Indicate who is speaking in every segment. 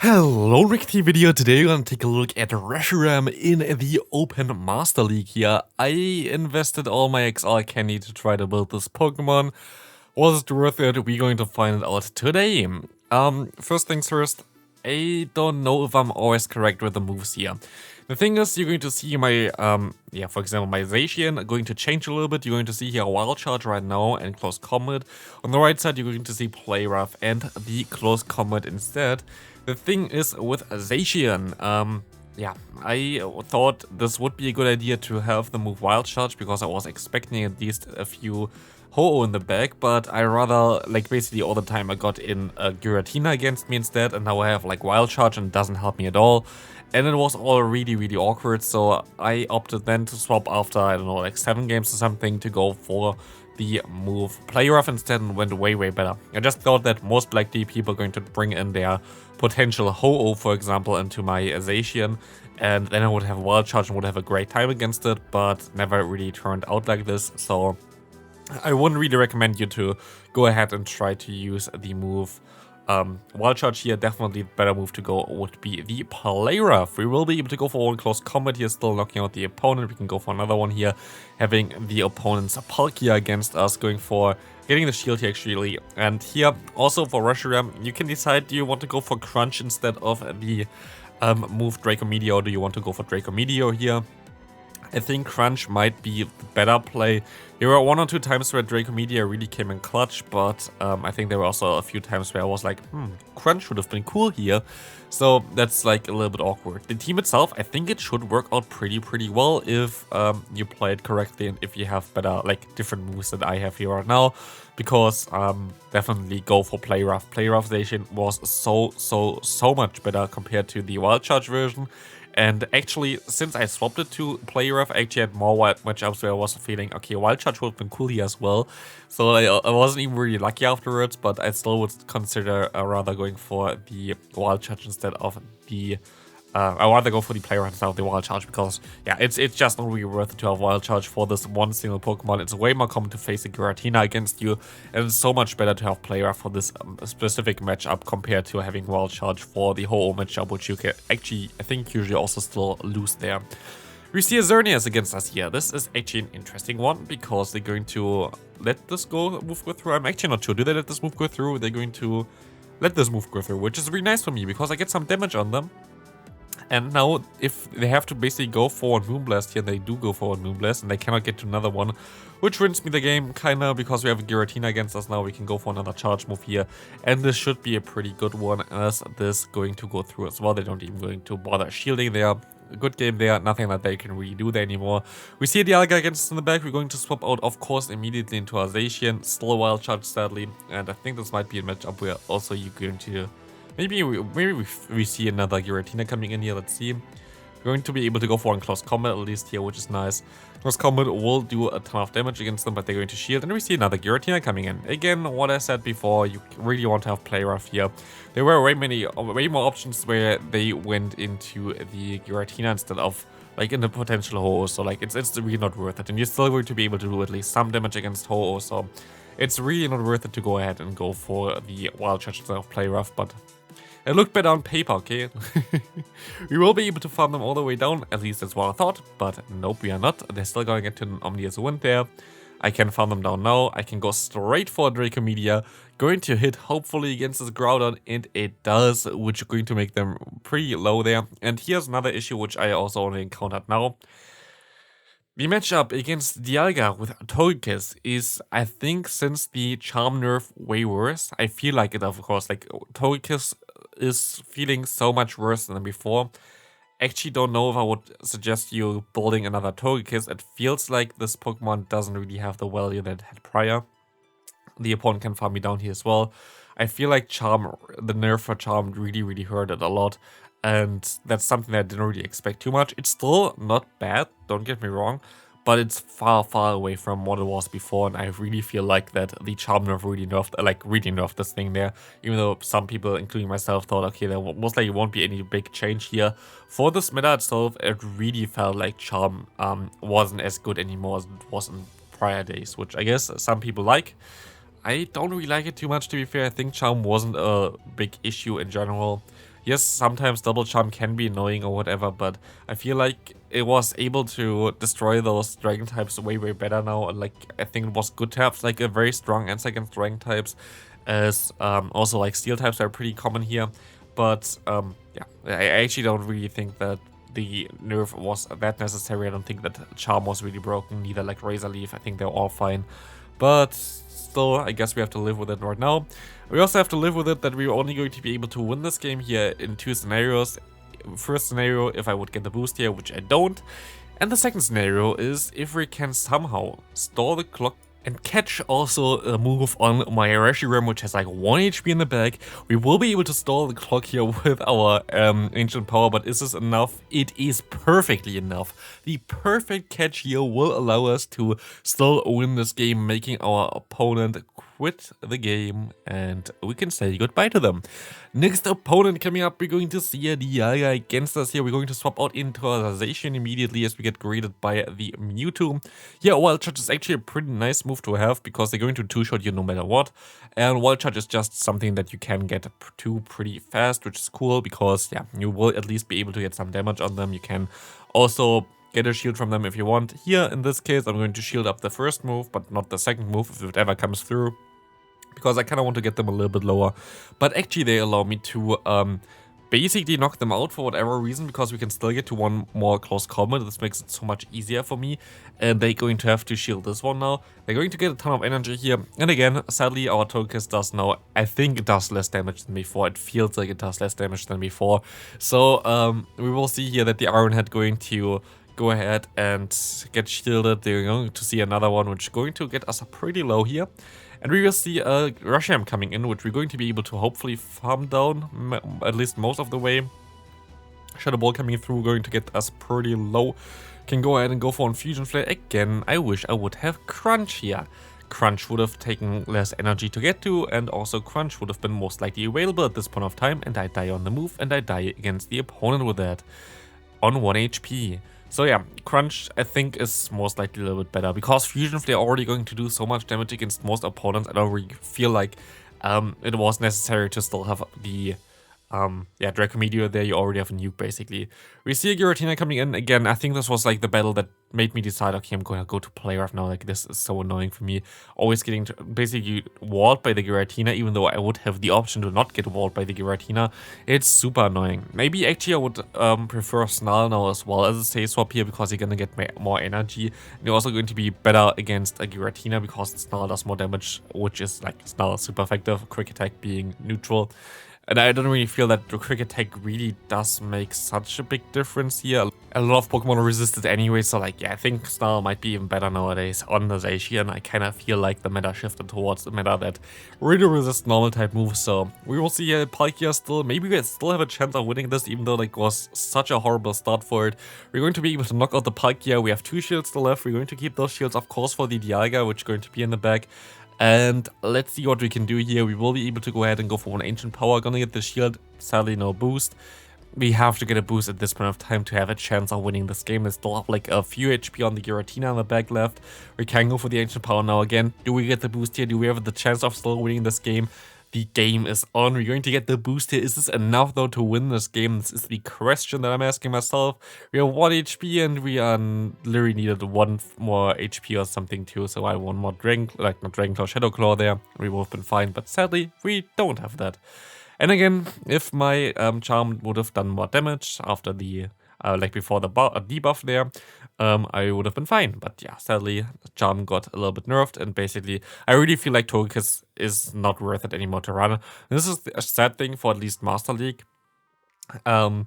Speaker 1: Hello, Ricky video. Today we're gonna take a look at Reshiram in the Open Master League here. I invested all my XR candy to try to build this Pokemon. Was it worth it? We're going to find out today. First things first, I don't know if I'm always correct with the moves here. The thing is, you're going to see my, for example, my Zacian going to change a little bit. You're going to see here Wild Charge right now and Close Combat. On the right side, you're going to see Play Rough and the Close Combat instead. The thing is with Zacian, I thought this would be a good idea to have the move Wild Charge because I was expecting at least a few Ho-Oh in the back, but I rather, like, basically all the time I got in a Giratina against me instead, and now I have, like, Wild Charge and it doesn't help me at all. And it was all really awkward, so I opted then to swap after, I don't know, like 7 games or something to go for the move Play Rough instead and went way better. I just thought that most likely people are going to bring in their potential Ho-Oh, for example, into my Zacian, and then I would have Wild Charge and would have a great time against it, but never really turned out like this, so I wouldn't really recommend you to go ahead and try to use the move Wild Charge here. Definitely the better move to go would be the Play Rough. We will be able to go for one Close Combat here, still knocking out the opponent. We can go for another one here, having the opponent's Palkia against us, going for getting the shield here actually. And here, also for Reshiram, you can decide, do you want to go for Crunch instead of the move Draco Meteor, or do you want to go for Draco Meteor here? I think Crunch might be the better play. There were 1 or 2 times where Draco Meteor really came in clutch, but I think there were also a few times where I was like, Crunch would have been cool here. So that's like a little bit awkward. The team itself, I think it should work out pretty well if you play it correctly and if you have better, like, different moves that I have here right now. Because definitely go for Play Rough. Play Rough Zacian was so much better compared to the Wild Charge version. And actually, since I swapped it to Play Rough, I actually had more wild matchups where I was feeling, okay, Wild Charge would have been cool here as well. So I wasn't even really lucky afterwards, but I still would consider rather going for the Wild Charge instead of the... I rather go for the Play Rough instead of the Wild Charge because, yeah, it's just not really worth it to have Wild Charge for this one single Pokemon. It's way more common to face a Giratina against you, and it's so much better to have Play Rough for this specific matchup compared to having Wild Charge for the Ho-Oh matchup, which you can actually, I think, usually also still lose there. We see a Xerneas against us here. This is actually an interesting one because they're going to let this move go through. I'm actually not sure. Do they let this move go through? They're going to let this move go through, which is really nice for me because I get some damage on them. And now, if they have to basically go for a Moonblast here, they do go for a Moonblast, and they cannot get to another one, which wins me the game, kinda, because we have a Giratina against us now. We can go for another charge move here, and this should be a pretty good one, as this going to go through as well. They don't even going to bother shielding there. A good game there, nothing that they can really do there anymore. We see the Dialga against us in the back. We're going to swap out, of course, immediately into our Zacian. Still a Wild Charge, sadly, and I think this might be a matchup where also you're going to... Maybe we see another Giratina coming in here. Let's see. We're going to be able to go for one Close Combat at least here, which is nice. Close Combat will do a ton of damage against them, but they're going to shield. And we see another Giratina coming in. Again, what I said before, you really want to have Play Rough here. There were way more options where they went into the Giratina instead of, like, in the potential Ho-Oh. So, like, it's really not worth it. And you're still going to be able to do at least some damage against Ho-Oh. So it's really not worth it to go ahead and go for the Wild Charge instead of Play Rough, but... it looked better on paper, okay? We will be able to farm them all the way down, at least that's what I thought, but nope, we are not. They're still going to get to an Omnius Wind there. I can farm them down now. I can go straight for a Draco Meteor, going to hit hopefully against this Groudon, and it does, which is going to make them pretty low there. And here's another issue which I also only encountered now. The matchup against Dialga with Togekiss is, I think, since the Charm nerf, way worse. I feel like it, of course, like Togekiss is feeling so much worse than before. Actually don't know if I would suggest you building another Togekiss. It feels like this Pokemon doesn't really have the value that it had prior. The opponent can farm me down here as well. I feel like Charm, the nerf for Charm really hurt it a lot. And that's something that I didn't really expect too much. It's still not bad, don't get me wrong. But it's far away from what it was before, and I really feel like that the Charm nerf really nerfed this thing there. Even though some people, including myself, thought, okay, there most likely won't be any big change here. For this meta itself, it really felt like Charm wasn't as good anymore as it was in prior days, which I guess some people like. I don't really like it too much, to be fair. I think Charm wasn't a big issue in general. Yes, sometimes double charm can be annoying or whatever, but I feel like it was able to destroy those dragon types way better now. Like, I think it was good to have like a very strong answer against dragon types, as also like steel types are pretty common here. But yeah, I actually don't really think that the nerf was that necessary. I don't think that charm was really broken, neither like Razor Leaf. I think they're all fine, but still, I guess we have to live with it right now. We also have to live with it that we're only going to be able to win this game here in 2 scenarios. First scenario, if I would get the boost here, which I don't. And the second scenario is if we can somehow stall the clock and catch also a move on my Reshiram, which has like 1 HP in the back. We will be able to stall the clock here with our ancient power, but is this enough? It is perfectly enough. The perfect catch here will allow us to still win this game, making our opponent quit the game, and we can say goodbye to them. Next opponent coming up, we're going to see a Dialga against us here. We're going to swap out into our Zacian immediately as we get greeted by the Mewtwo. Yeah, Wild Charge is actually a pretty nice move to have because they're going to two-shot you no matter what. And Wild Charge is just something that you can get to pretty fast, which is cool because, yeah, you will at least be able to get some damage on them. You can also get a shield from them if you want. Here, in this case, I'm going to shield up the first move, but not the second move if it ever comes through, because I kind of want to get them a little bit lower. But actually they allow me to basically knock them out for whatever reason, because we can still get to 1 more close combat. This makes it so much easier for me. And they're going to have to shield this one now. They're going to get a ton of energy here. And again, sadly, our Togekiss does now, I think it does less damage than before. It feels like it does less damage than before. So we will see here that the Iron Head going to go ahead and get shielded. They're going to see another one, which is going to get us pretty low here. And we will see a Reshiram coming in, which we're going to be able to hopefully farm down, at least most of the way. Shadow Ball coming through, going to get us pretty low. Can go ahead and go for Infusion Flare again. I wish I would have Crunch here. Crunch would have taken less energy to get to, and also Crunch would have been most likely available at this point of time, and I die on the move, and I die against the opponent with that on 1 HP. So yeah, Crunch I think is most likely a little bit better, because Fusion Flare already going to do so much damage against most opponents. I don't really feel like it was necessary to still have the yeah, Draco Meteor there. You already have a nuke basically. We see a Giratina coming in again. I think this was like the battle that made me decide, okay, I'm going to go to play right now. Like, this is so annoying for me. Always getting basically walled by the Giratina, even though I would have the option to not get walled by the Giratina. It's super annoying. Maybe actually I would prefer Snarl now as well as a safe swap here, because you're going to get more energy. And you're also going to be better against a Giratina because Snarl does more damage, which is like Snarl super effective, Quick Attack being neutral. And I don't really feel that the Quick Attack really does make such a big difference here. A lot of Pokemon are resisted anyway, so like, yeah, I think Snarl might be even better nowadays on the Zacian. I kind of feel like the meta shifted towards the meta that really resists normal type moves, so we will see Palkia still. Maybe we still have a chance of winning this, even though like was such a horrible start for it. We're going to be able to knock out the Palkia. We have 2 shields still left. We're going to keep those shields, of course, for the Dialga, which is going to be in the back. And let's see what we can do here. We will be able to go ahead and go for 1 Ancient Power. Gonna get the shield, sadly no boost. We have to get a boost at this point of time to have a chance of winning this game. There's still have like a few HP on the Giratina on the back left. We can go for the Ancient Power now again. Do we get the boost here? Do we have the chance of still winning this game? The game is on. We're going to get the boost here. Is this enough though to win this game? This is the question that I'm asking myself. We have 1 HP and we literally needed 1 more HP or something too. So I want more not Dragon Claw, Shadow Claw there. We would have been fine, but sadly we don't have that. And again, if my Charm would have done more damage after the like before the debuff there, I would have been fine. But yeah, sadly, Charm got a little bit nerfed, and basically, I really feel like Togekiss is not worth it anymore to run. This is a sad thing for at least Master League. The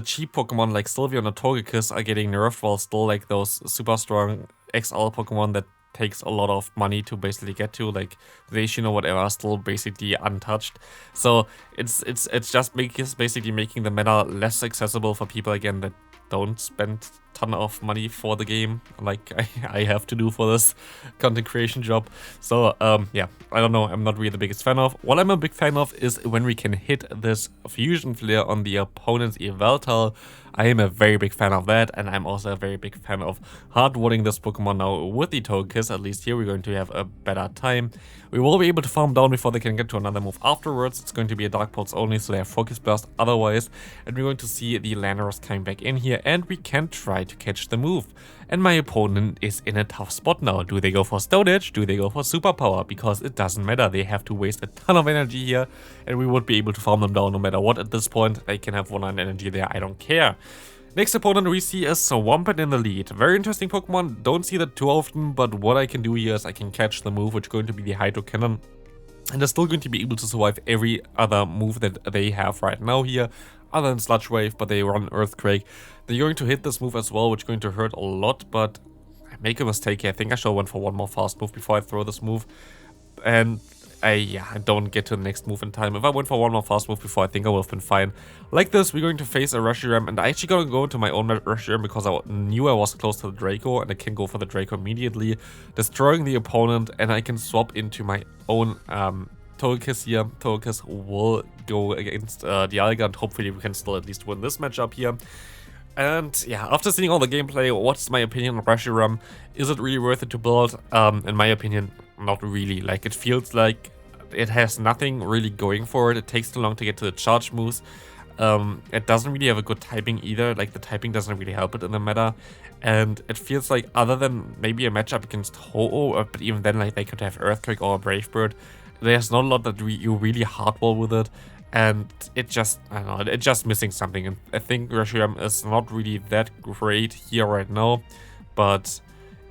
Speaker 1: cheap Pokemon like Sylveon and Togekiss are getting nerfed, while still like those super strong XL Pokemon that takes a lot of money to basically get to, like Zacian or whatever, are still basically untouched. So it's just basically making the meta less accessible for people again that don't spend a ton of money for the game like I have to do for this content creation job. So yeah, I don't know, I'm not really the biggest fan of. What I'm a big fan of is when we can hit this fusion flare on the opponent's Evaltal. I am a very big fan of that, and I'm also a very big fan of hardwoodding this Pokemon now with the Togekiss. At least here we're going to have a better time. We will be able to farm down before they can get to another move afterwards. It's going to be a Dark Pulse only, so they have Focus Blast otherwise. And we're going to see the Landorus coming back in here, and we can try to catch the move. And my opponent is in a tough spot now. Do they go for Stone Edge? Do they go for Superpower? Because it doesn't matter. They have to waste a ton of energy here, and we would be able to farm them down no matter what at this point. They can have 100 energy there, I don't care. Next opponent we see is Swampert in the lead. Very interesting Pokemon, don't see that too often, but what I can do here is I can catch the move, which is going to be the Hydro Cannon. And they're still going to be able to survive every other move that they have right now here, other than Sludge Wave, but they run Earthquake. They're going to hit this move as well, which is going to hurt a lot, but I make a mistake here. I think I should have went for one more fast move before I throw this move. And I don't get to the next move in time. If I went for one more fast move before, I think I would have been fine. Like this, we're going to face a Reshiram, and I actually going to go into my own Reshiram because I knew I was close to the Draco, and I can go for the Draco immediately, destroying the opponent, and I can swap into my own Togekiss here. Togekiss will go against the Alga, and hopefully we can still at least win this matchup here. And yeah, after seeing all the gameplay, what's my opinion on Reshiram? Is it really worth it to build? In my opinion, not really. Like, it feels like it has nothing really going for it. It takes too long to get to the charge moves. It doesn't really have a good typing either. Like, the typing doesn't really help it in the meta. And it feels like, other than maybe a matchup against Ho-Oh, but even then, like, they could have Earthquake or Brave Bird, there's not a lot that you really hardball with it. And it just, I don't know, it's just missing something. And I think Reshiram is not really that great here right now, but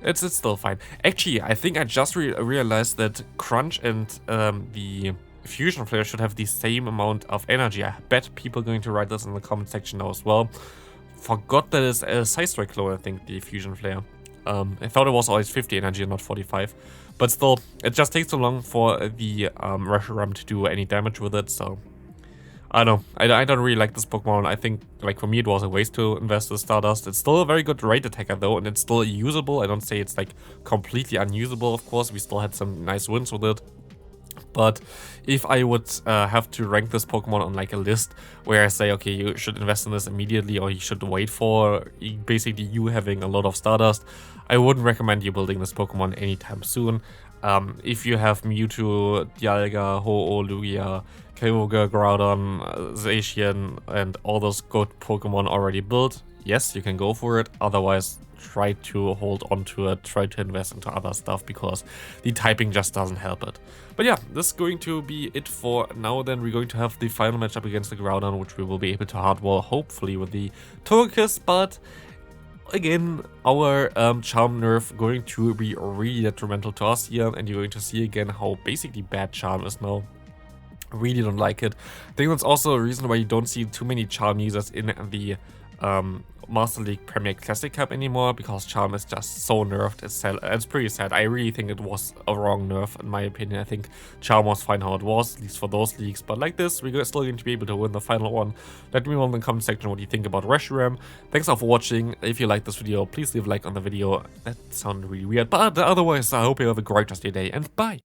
Speaker 1: it's still fine. Actually, I think I just realized that Crunch and the Fusion Flare should have the same amount of energy. I bet people are going to write this in the comment section now as well. Forgot that it's a Side Strike clone, I think, the Fusion Flare. I thought it was always 50 energy and not 45. But still, it just takes so long for the Reshiram to do any damage with it, so I don't know. I don't really like this Pokemon. I think, like, for me, it was a waste to invest in Stardust. It's still a very good rate attacker, though, and it's still usable. I don't say it's, like, completely unusable, of course. We still had some nice wins with it. But if I would have to rank this Pokemon on, like, a list where I say, okay, you should invest in this immediately, or you should wait for basically you having a lot of Stardust, I wouldn't recommend you building this Pokemon anytime soon. If you have Mewtwo, Dialga, Ho-Oh, Lugia, Kyogre, Groudon, Zacian, and all those good Pokemon already built, yes, you can go for it. Otherwise, try to hold on to it, try to invest into other stuff, because the typing just doesn't help it. But yeah, this is going to be it for now. Then we're going to have the final matchup against the Groudon, which we will be able to hardwall, hopefully, with the Togekiss, but again, our Charm nerf going to be really detrimental to us here, and you're going to see again how basically bad Charm is now. Really don't like it. I think that's also a reason why you don't see too many Charm users in the Master League Premier Classic Cup anymore, because Charm is just so nerfed. It's pretty sad. I really think it was a wrong nerf, in my opinion. I think Charm was fine how it was, at least for those leagues. But like this, we're still going to be able to win the final one. Let me know in the comment section what you think about Reshiram. Thanks all for watching. If you liked this video, please leave a like on the video. That sounded really weird, but otherwise, I hope you have a great rest of your day, and bye!